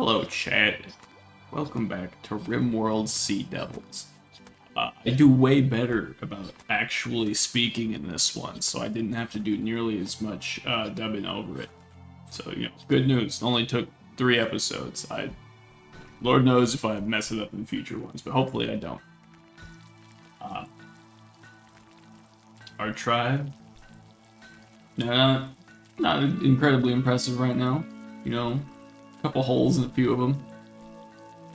Hello, chat. Welcome back to Rimworld Sea Devils. I do way better about actually speaking in this one, so I didn't have to do nearly as much dubbing over it. So, good news. It only took 3 episodes. Lord knows if I mess it up in future ones, but hopefully I don't. Our tribe, not incredibly impressive right now. A couple holes in a few of them.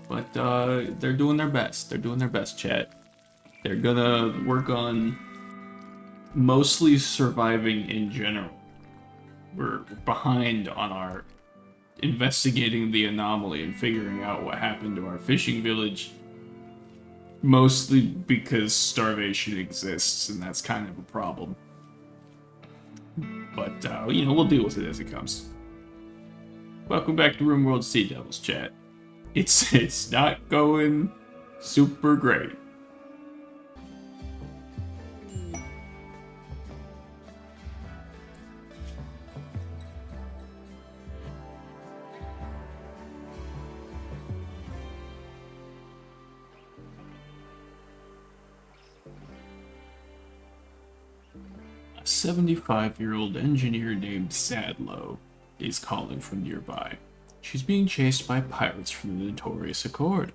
But they're doing their best. They're doing their best, chat. They're gonna work on mostly surviving in general. We're behind on our investigating the anomaly and figuring out what happened to our fishing village. Mostly because starvation exists, and that's kind of a problem. But, we'll deal with it as it comes. Welcome back to Rimworld Sea Devils, chat. It's not going super great. A 75-year-old engineer named Sadlow is calling from nearby. She's being chased by pirates from the notorious Accord.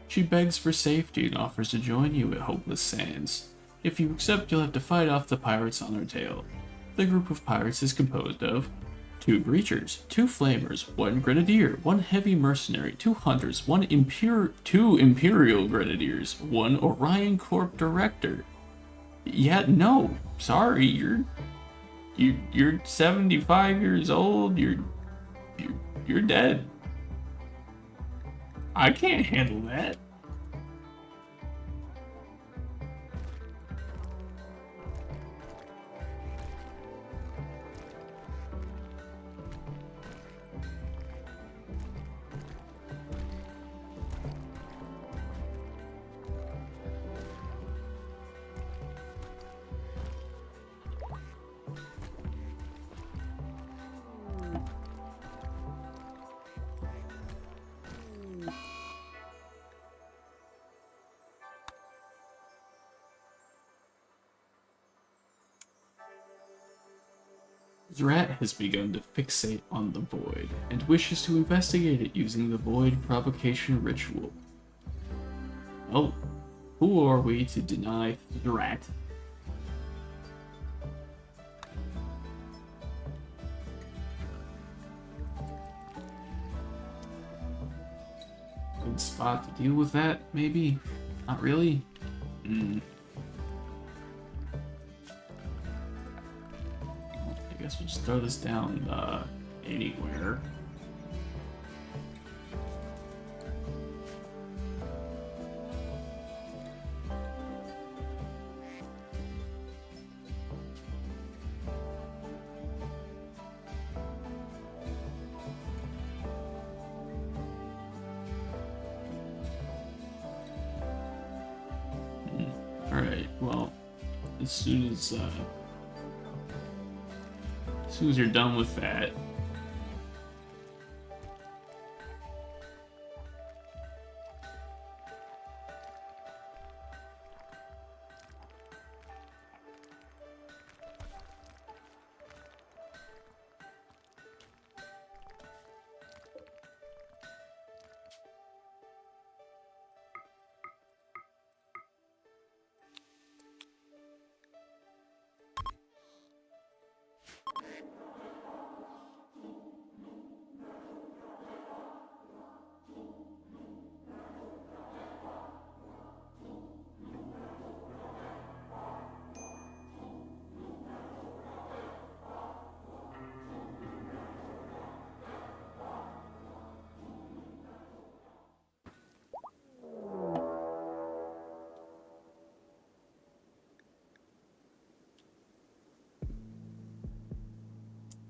She begs for safety and offers to join you at Hopeless Sands. If you accept, you'll have to fight off the pirates on her tail. The group of pirates is composed of 2 breachers, 2 flamers, 1 grenadier, 1 heavy mercenary, 2 hunters, 2 imperial grenadiers, 1 Orion Corp director. Yeah, no, sorry, you're 75 years old. You're dead. I can't handle that. Strat has begun to fixate on the Void, and wishes to investigate it using the Void Provocation Ritual. Oh, who are we to deny Strat? Good spot to deal with that, maybe? Not really? I guess we'll just throw this down anywhere. Alright, well, as soon as you're done with that,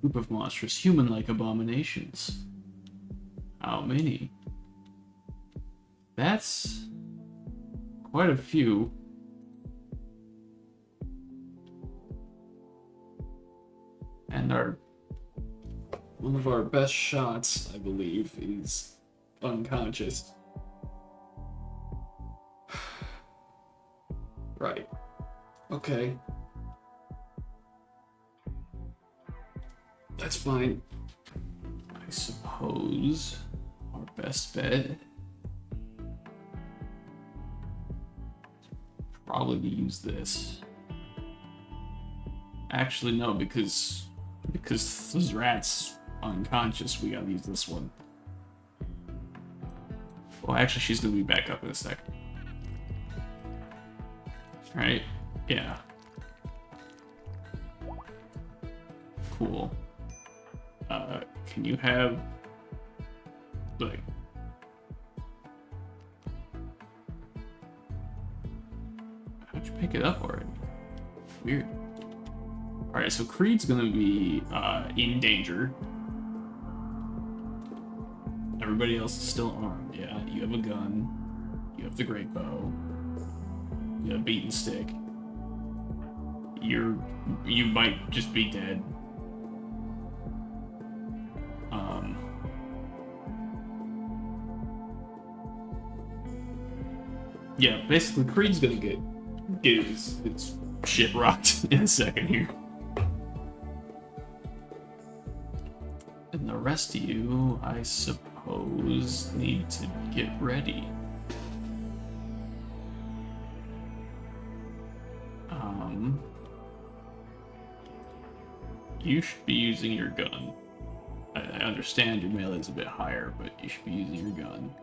group of monstrous human-like abominations. How many? That's quite a few. And one of our best shots, I believe, is unconscious. Right. Okay. That's fine. I suppose our best bet probably to use this. Actually, no, because this rat's unconscious, we gotta use this one. Well, actually, she's gonna be back up in a second. Right? Yeah. Cool. Can you have, like, how'd you pick it up already? Weird. Alright, so Creed's gonna be in danger. Everybody else is still armed. Yeah, you have a gun. You have the great bow. You have a beaten stick. You might just be dead. Yeah, basically Creed's gonna get his shit rocked in a second here. And the rest of you, I suppose, need to get ready. You should be using your gun. I understand your melee is a bit higher, but you should be using your gun.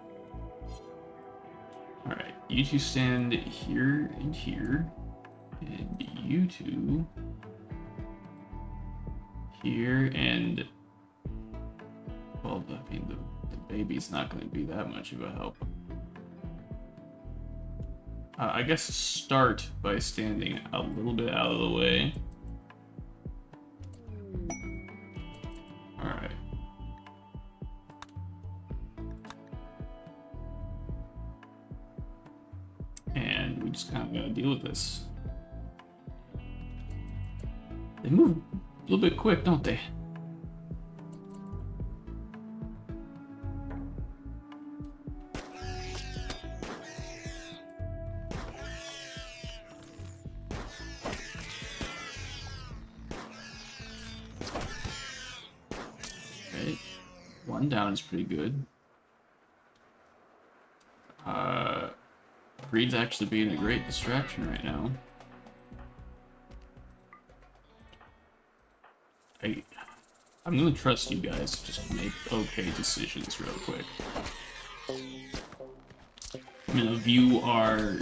Alright, you two stand here and here, and you two here, and well, I mean, the baby's not going to be that much of a help. I guess start by standing a little bit out of the way. Alright. And we just kind of gotta deal with this. They move a little bit quick, don't they? One down is pretty good. Reed's actually being a great distraction right now. I'm gonna trust you guys to just make okay decisions real quick. I mean, if you are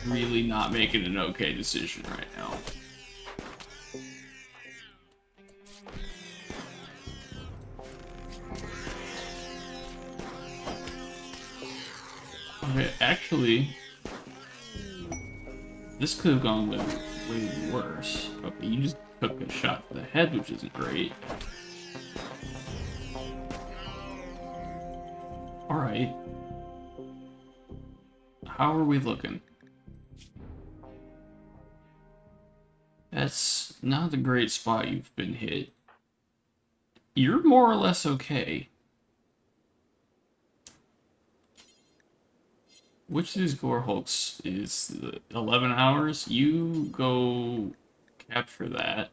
really not making an okay decision right now. Okay, actually, this could have gone way worse. Okay, you just took a shot to the head, which isn't great. Alright. How are we looking? That's not a great spot you've been hit. You're more or less okay. Which of these gore hulks is 11 hours? You go capture that.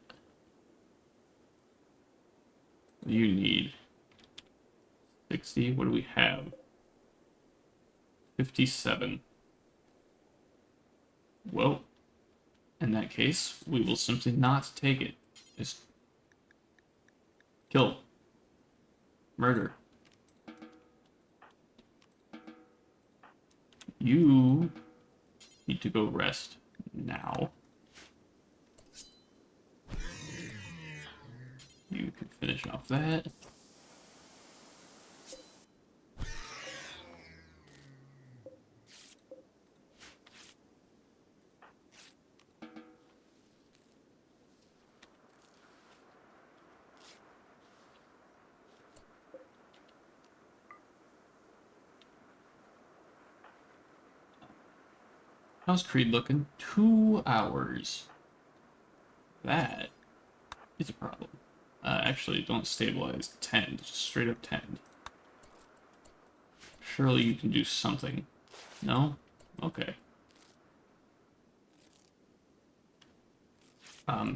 You need 60. What do we have? 57. Well, in that case, we will simply not take it. Just kill. Murder. You need to go rest now. You can finish off that. How's Creed looking? 2 hours. That is a problem. Actually, don't stabilize. 10. Just straight up 10. Surely you can do something. No? Okay.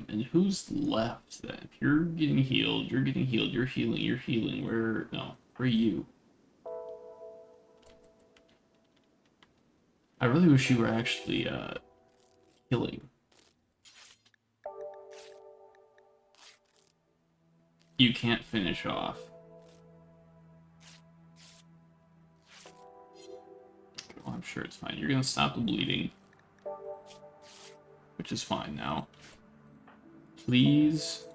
And who's left then? If you're getting healed, you're getting healed, you're healing. Where are you? I really wish you were actually, healing. You can't finish off. Well, I'm sure it's fine. You're gonna stop the bleeding. Which is fine now. Please.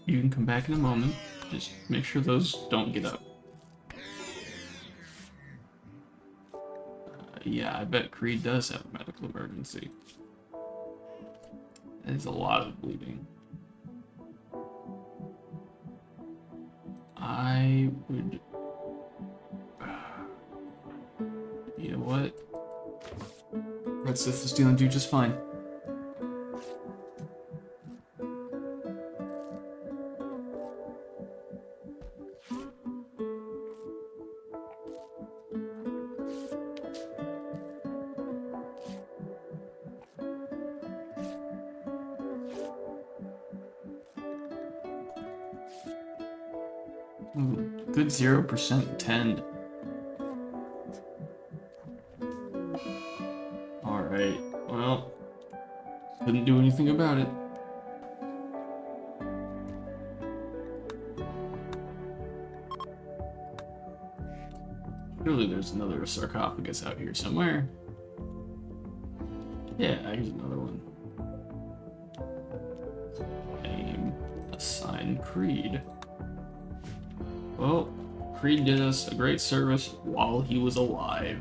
You can come back in a moment. Just make sure those don't get up. Yeah, I bet Creed does have a medical emergency. That is a lot of bleeding. I would... You know what? Red Sith is dealing do just fine. Ooh, good 0% tend. Alright, well, couldn't do anything about it. Surely there's another sarcophagus out here somewhere. Yeah, here's another one. Name, assign Creed. Well, Creed did us a great service while he was alive.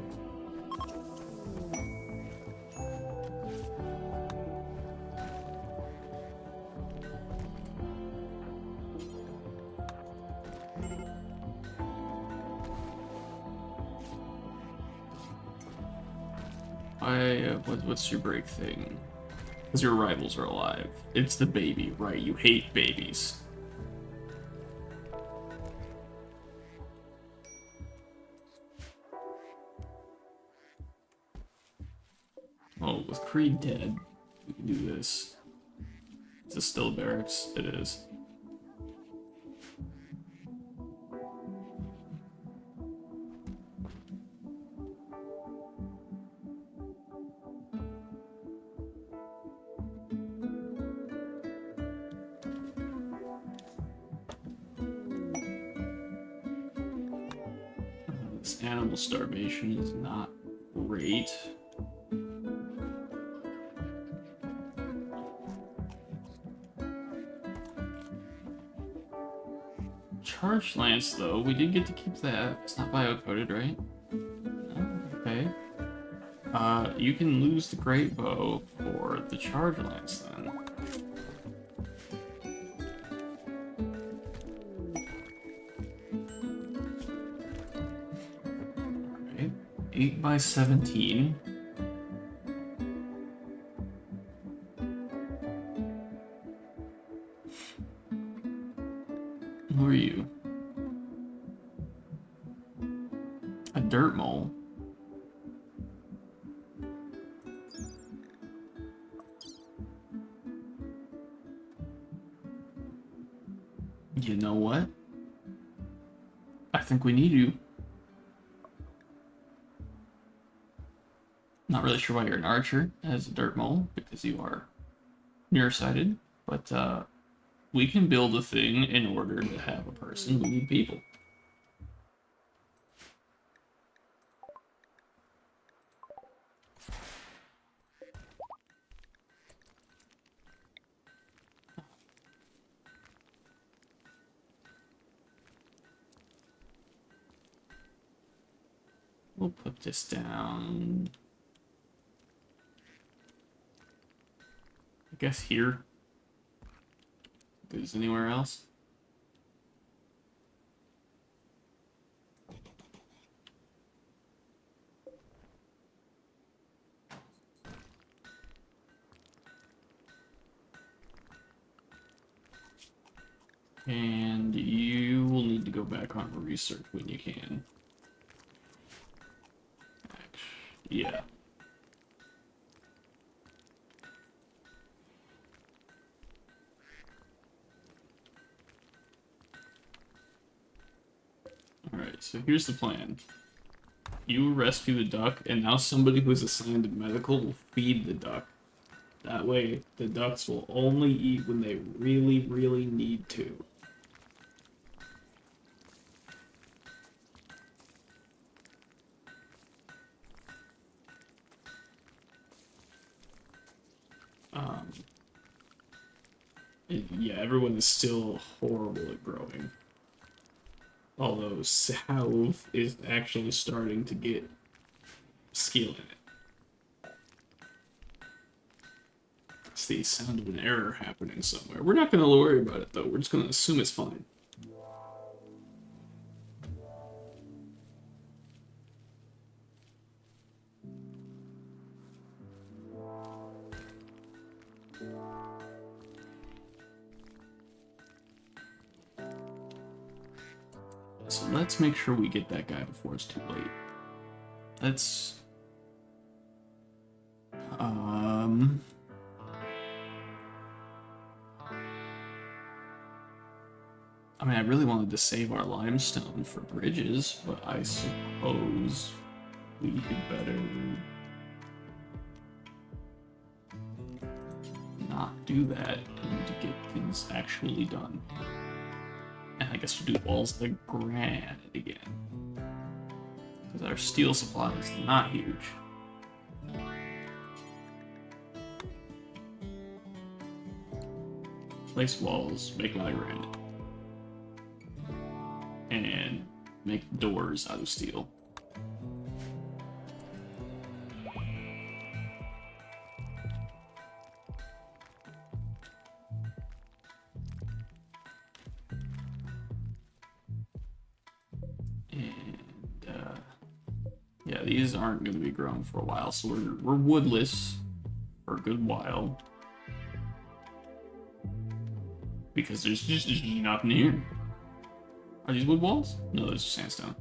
What's your break thing? Because your rivals are alive. It's the baby, right? You hate babies. Well, with Creed dead, we can do this. Is this still barracks? It is. This animal starvation is not great. Charge lance, though, we did get to keep that. It's not bio-coded, right? Oh, okay. You can lose the great bow for the charge lance, then. Alright. 8x17. Who are you? A dirt mole? You know what? I think we need you. Not really sure why you're an archer as a dirt mole, because you are nearsighted, but we can build a thing in order to have a person. We need people. We'll put this down. I guess here. If there's anywhere else. And you will need to go back on research when you can. Yeah. Alright, so here's the plan. You rescue the duck, and now somebody who is assigned to medical will feed the duck. That way, the ducks will only eat when they really, really need to. Um, yeah, everyone is still horrible at growing. Although Salve is actually starting to get skill in it. It's the sound of an error happening somewhere. We're not going to worry about it, though. We're just going to assume it's fine. So let's make sure we get that guy before it's too late. Let's... I mean, I really wanted to save our limestone for bridges, but I suppose we had better not do that and to get things actually done. And I guess we'll do walls like granite again. Because our steel supply is not huge. Place walls, make them out of granite. And make doors out of steel. Yeah, these aren't going to be grown for a while, so we're woodless for a good while. Because there's just nothing here. Are these wood walls? No, those are sandstone.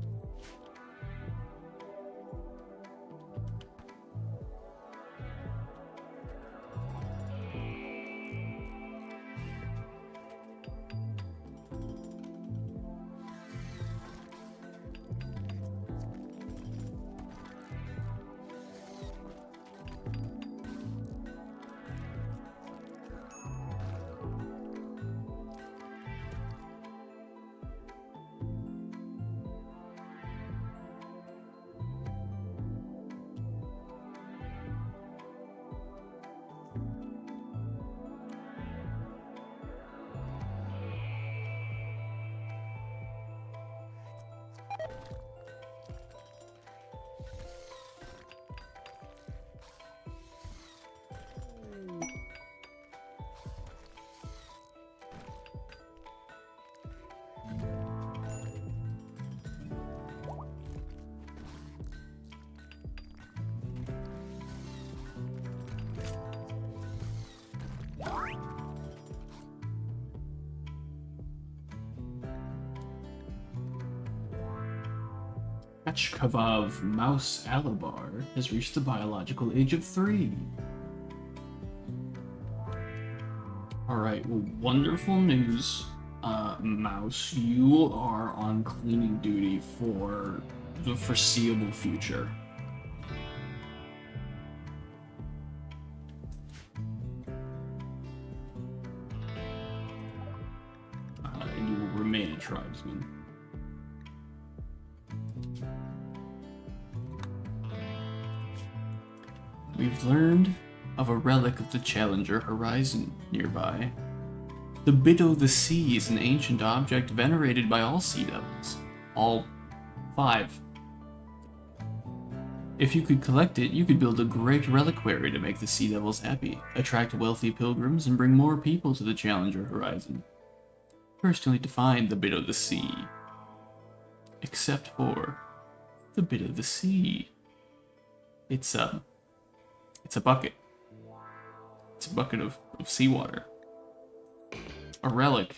Kavav Mouse Alabar has reached the biological age of 3. Alright, well, wonderful news, Mouse. You are on cleaning duty for the foreseeable future. And you will remain a tribesman. We've learned of a relic of the Challenger Horizon nearby. The Bit o' the Sea is an ancient object venerated by all sea devils. All 5. If you could collect it, you could build a great reliquary to make the sea devils happy, attract wealthy pilgrims, and bring more people to the Challenger Horizon. First, you'll need to find the Bit o' the Sea. Except for the Bit o' the Sea. It's a bucket. It's a bucket of seawater. A relic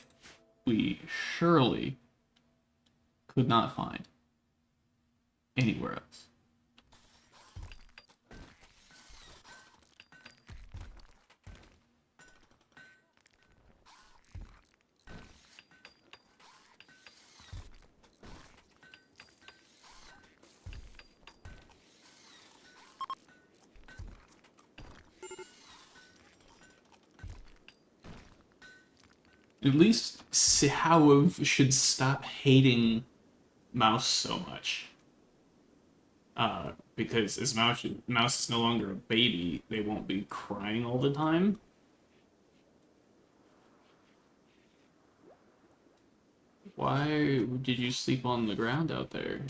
we surely could not find anywhere else. At least Howev should stop hating Mouse so much. Because as Mouse is no longer a baby, they won't be crying all the time. Why did you sleep on the ground out there?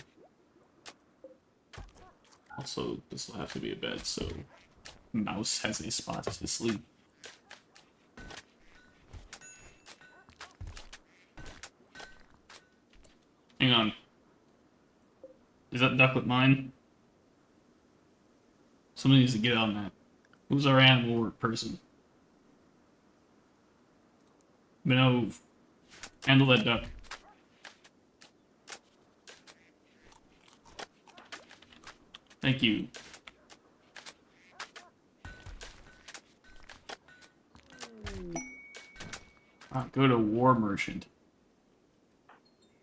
Also, this will have to be a bed, so Mouse has a spot to sleep. Hang on. Is that ducklet mine? Somebody needs to get on that. Who's our animal work person? Minove. Handle that duck. Thank you. Go to War Merchant.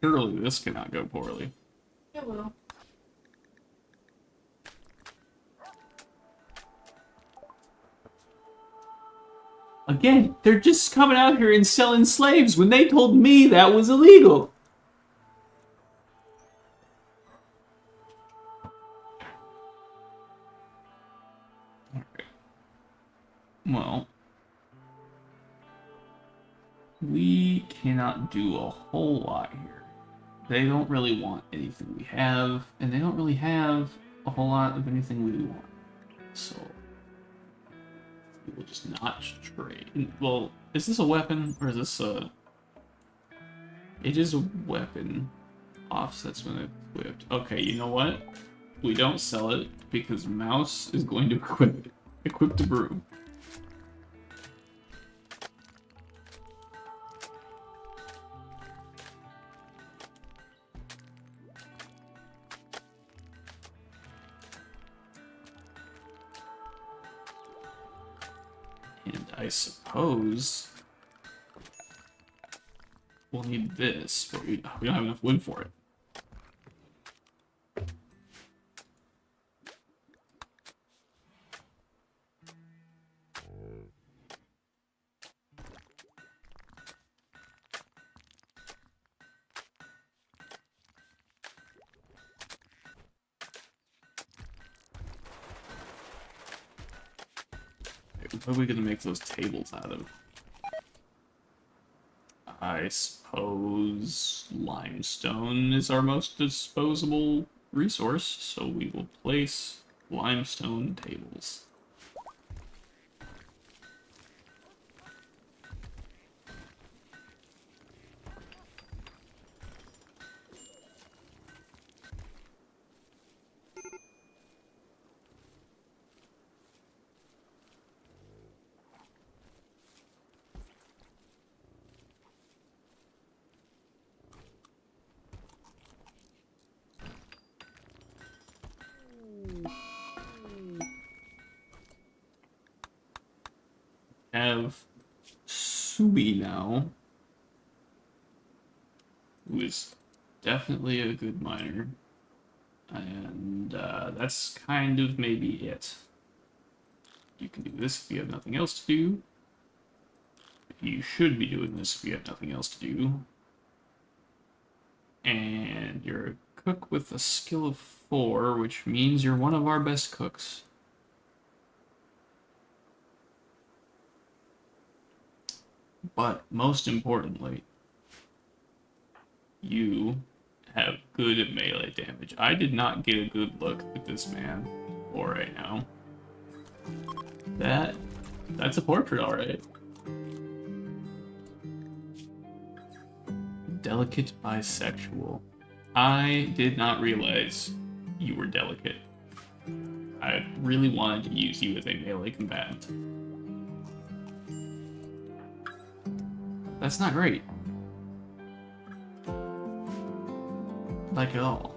Surely this cannot go poorly. It will. Again, they're just coming out here and selling slaves when they told me that was illegal. Alright. Well, we cannot do a whole lot here. They don't really want anything we have, and they don't really have a whole lot of anything we want. So, we will just not trade. Well, is this a weapon, or is this a... It is a weapon. Offsets when equipped. Okay, you know what? We don't sell it, because Mouse is going to equip it. Equip the broom. And I suppose we'll need this, but we don't have enough wood for it. What are we gonna make those tables out of? I suppose limestone is our most disposable resource, so we will place limestone tables. Have Sui now, who is definitely a good miner, and that's kind of maybe it. You can do this if you have nothing else to do. You should be doing this if you have nothing else to do. And you're a cook with a skill of 4, which means you're one of our best cooks. But most importantly, you have good melee damage. I did not get a good look at this man for right now. That's a portrait, alright. Delicate bisexual. I did not realize you were delicate. I really wanted to use you as a melee combatant. That's not great. Like at all.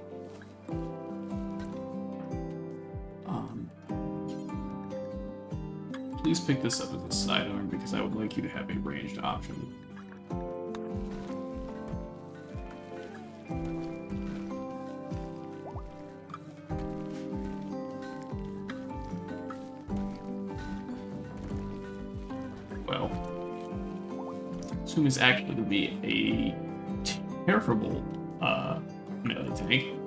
Please pick this up as a sidearm because I would like you to have a ranged option. Zoom is actually going to be a terrible melee tank,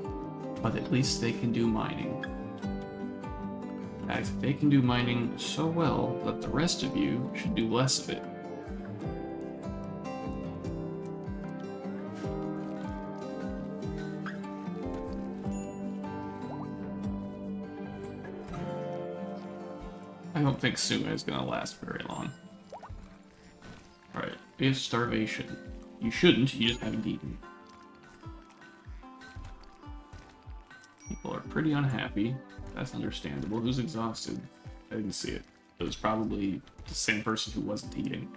but at least they can do mining. In fact, they can do mining so well that the rest of you should do less of it. I don't think Sumo is going to last very long. Alright, we have starvation. You shouldn't, you just haven't eaten. People are pretty unhappy. That's understandable. Who's exhausted? I didn't see it. It was probably the same person who wasn't eating.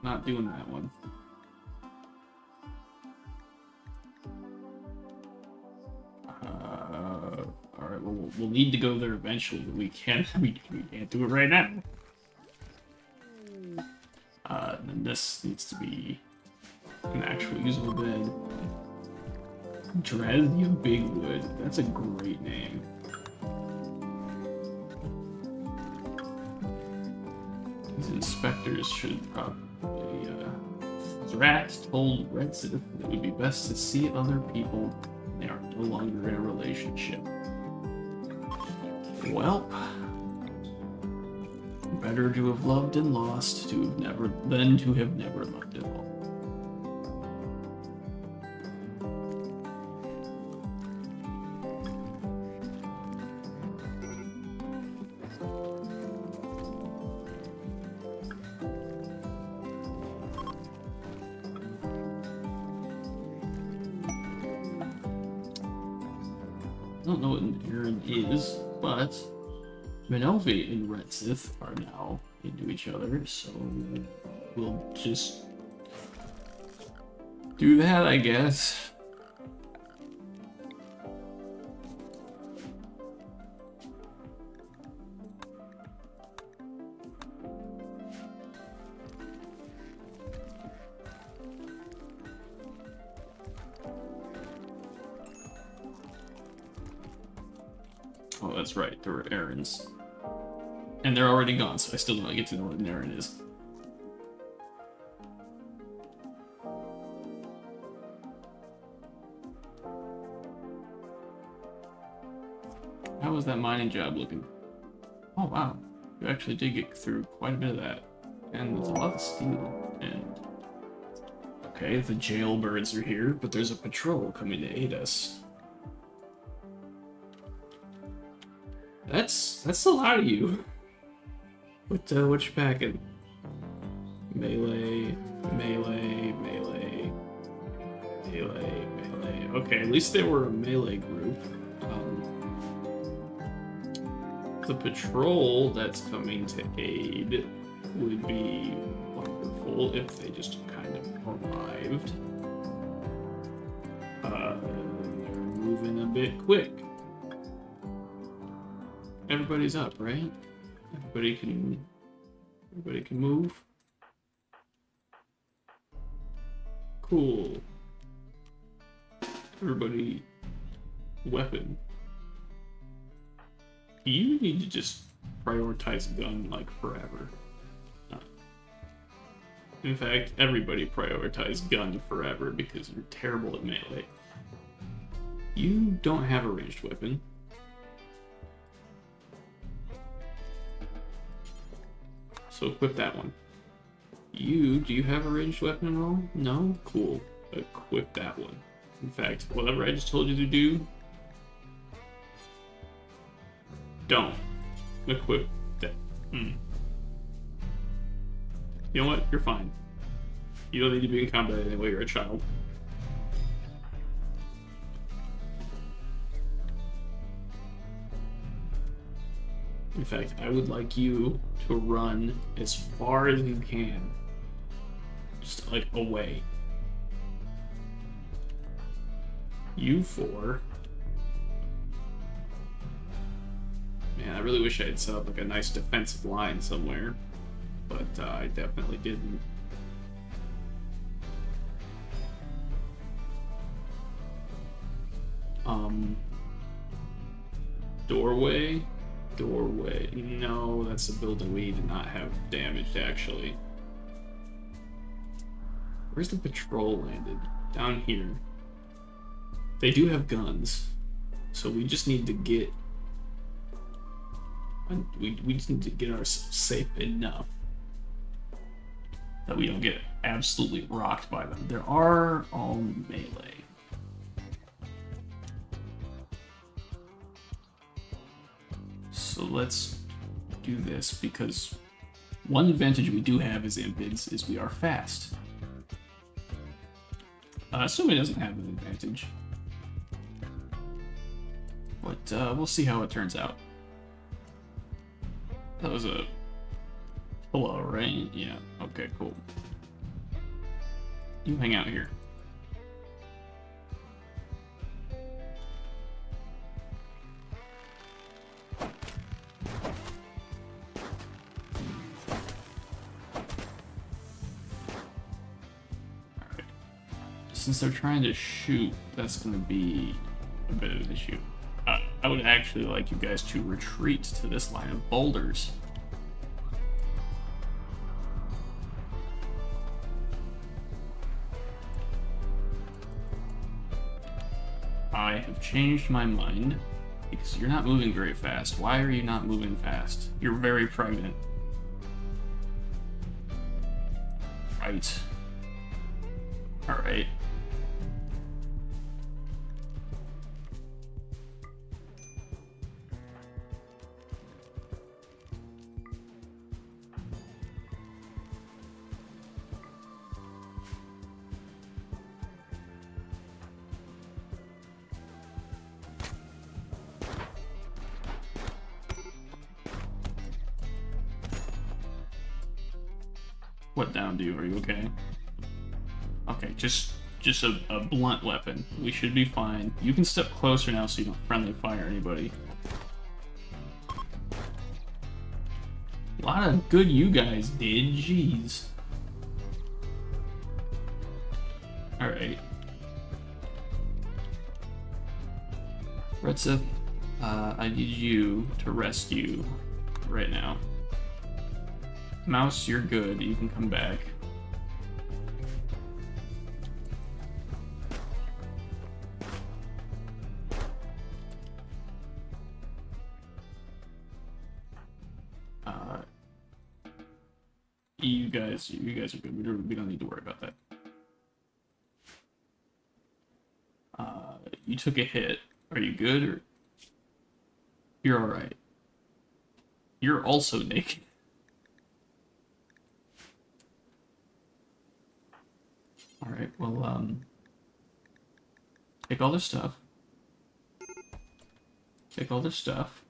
Not doing that one. Alright, well, we'll need to go there eventually, but we can't do it right now. Then this needs to be an actual usable bed. Dresden of Bigwood. That's a great name. These inspectors should probably... Strat told Redsith that it would be best to see other people when they are no longer in a relationship. Well, better to have loved and lost than to have never loved at all. I don't know what an Aaron is, but Minovi and Redsith are now into each other, so we'll just do that, I guess. Oh, that's right, there were errands. And they're already gone, so I still don't get to know what an errand is. How was that mining job looking? Oh wow, you actually did get through quite a bit of that. And there's a lot of steel, and... Okay, the jailbirds are here, but there's a patrol coming to aid us. That's a lot of you. What you packing? Melee, melee, melee, melee, melee. Okay, at least they were a melee group. The patrol that's coming to aid would be wonderful if they just kind of arrived. They're moving a bit quick. Everybody's up, right? Everybody can move. Cool. Everybody, weapon. You need to just prioritize gun like forever. In fact, everybody prioritize gun forever because you're terrible at melee. You don't have a ranged weapon. So equip that one. Do you have a ranged weapon at all? No? Cool. Equip that one. In fact, whatever I just told you to do, don't equip that. You know what? You're fine. You don't need to be in combat anyway, you're a child. In fact, I would like you to run as far as you can. Just like away. You four. Man, I really wish I had set up like a nice defensive line somewhere, but I definitely didn't. Doorway? Doorway. No, that's a building we did not have damaged, actually. Where's the patrol landed? Down here. They do have guns, so we just need to get... We just need to get ourselves safe enough that we don't get absolutely rocked by them. There are all melee. So let's do this, because one advantage we do have as Impids is we are fast. Assuming it doesn't have an advantage. But we'll see how it turns out. That was a pillow, right? Yeah, okay, cool. You hang out here. Alright. Since they're trying to shoot, that's gonna be a bit of an issue. I would actually like you guys to retreat to this line of boulders. I have changed my mind because you're not moving very fast. Why are you not moving fast? You're very pregnant. Right. Alright. What down do you? Are you okay? Okay, just a blunt weapon. We should be fine. You can step closer now so you don't friendly fire anybody. A lot of good you guys did, jeez. Alright. Retsif, I need you to rescue right now. Mouse, you're good. You can come back. You guys are good. We don't need to worry about that. You took a hit. Are you good or? You're all right. You're also naked. All right. Well, take all their stuff. Take all their stuff.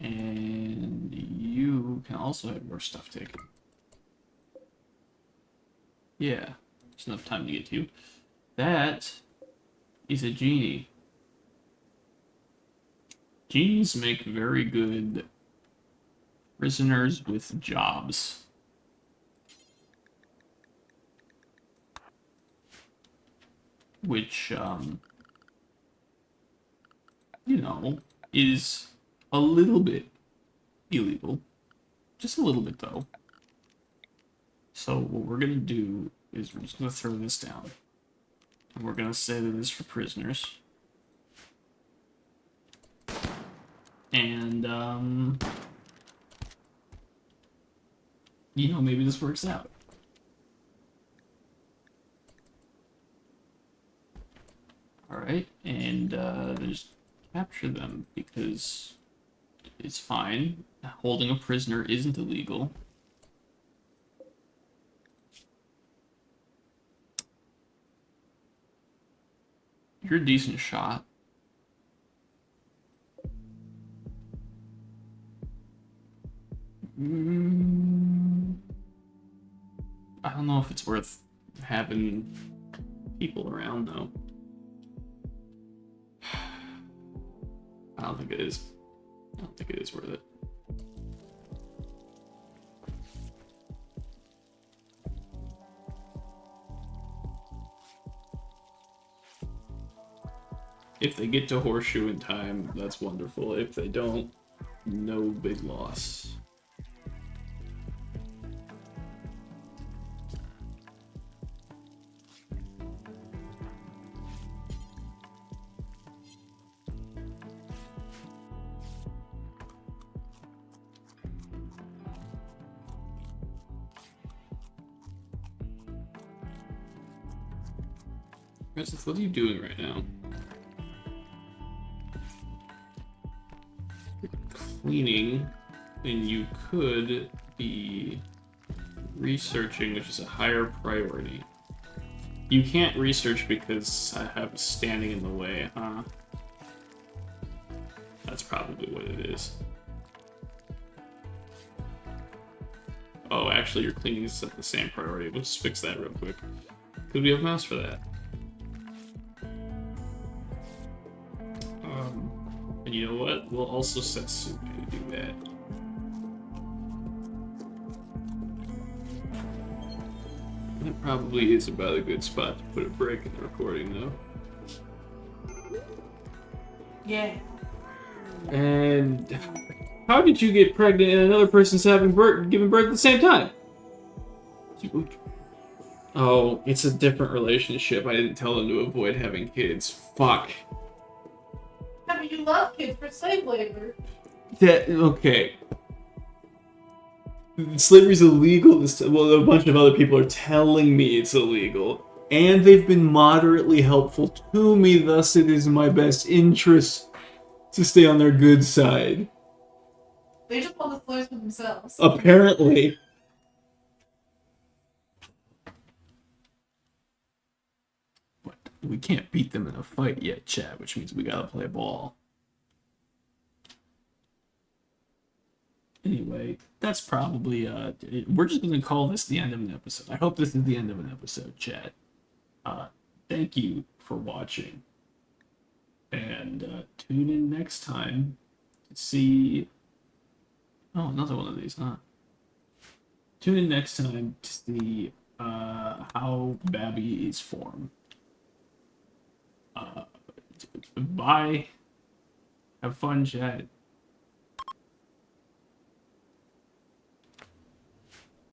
And you can also have your stuff taken. Yeah, there's enough time to get to you. That is a genie. Genies make very good prisoners with jobs. Which, you know, is a little bit illegal. Just a little bit, though. So what we're gonna do is we're just gonna throw this down. And we're gonna say that it's for prisoners. And, you know, maybe this works out. Alright, and just capture them because it's fine. Holding a prisoner isn't illegal. You're a decent shot. don't know if it's worth having people around, though. I don't think it is. I don't think it is worth it. If they get to Horseshoe in time, that's wonderful. If they don't, no big loss. What are you doing right now? You're cleaning, and you could be researching, which is a higher priority. You can't research because I have standing in the way, huh? That's probably what it is. Oh, actually, your cleaning is at the same priority. Let's fix that real quick. Because we have a mouse for that. And you know what? We'll also set Supe to do that. That probably is about a good spot to put a break in the recording, though. Yeah. And how did you get pregnant and another person's giving birth at the same time? Oh, it's a different relationship. I didn't tell them to avoid having kids. Fuck. I mean, you love kids for slave labor. Okay. Slavery's illegal. Well, a bunch of other people are telling me it's illegal. And they've been moderately helpful to me, thus it is in my best interest to stay on their good side. They just want the slaves for themselves. Apparently. But we can't beat them in a fight yet, chat, which means we gotta play ball. Anyway, that's probably, we're just gonna call this the end of an episode. I hope this is the end of an episode, chat. Thank you for watching. And tune in next time to see... Oh, another one of these, huh? Tune in next time to see how babbies form. Bye. Have fun, chat.